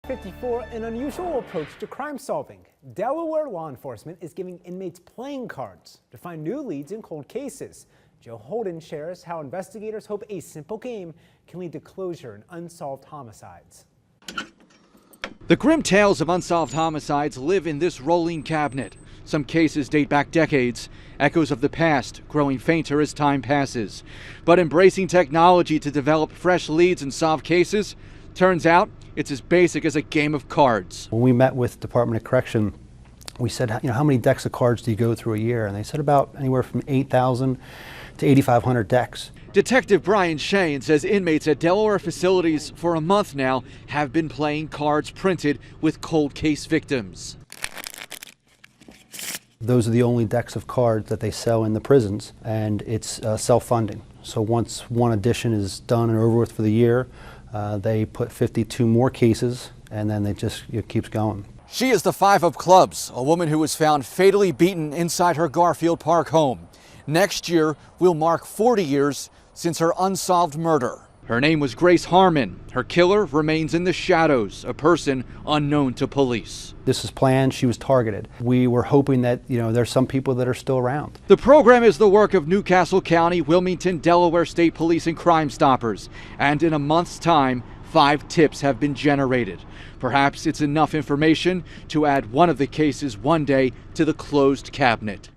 54, an unusual approach to crime solving. Delaware law enforcement is giving inmates playing cards to find new leads in cold cases. Joe Holden shares how investigators hope a simple game can lead to closure in unsolved homicides. The grim tales of unsolved homicides live in this rolling cabinet. Some cases date back decades, echoes of the past growing fainter as time passes. But embracing technology to develop fresh leads and solve cases, turns out it's as basic as a game of cards. When we met with Department of Correction, we said, how many decks of cards do you go through a year? And they said about anywhere from 8,000 to 8,500 decks. Detective Brian Shane says inmates at Delaware facilities for a month now have been playing cards printed with cold case victims. Those are the only decks of cards that they sell in the prisons, and it's self-funding. So once one edition is done and over with for the year, they put 52 more cases, and then it keeps going. She is the Five of Clubs, a woman who was found fatally beaten inside her Garfield Park home. Next year will mark 40 years since her unsolved murder. Her name was Grace Harmon. Her killer remains in the shadows, a person unknown to police. This is planned. She was targeted. We were hoping that, there's some people that are still around. The program is the work of Newcastle County, Wilmington, Delaware State Police and Crime Stoppers. And in a month's time, 5 tips have been generated. Perhaps it's enough information to add one of the cases one day to the closed cabinet.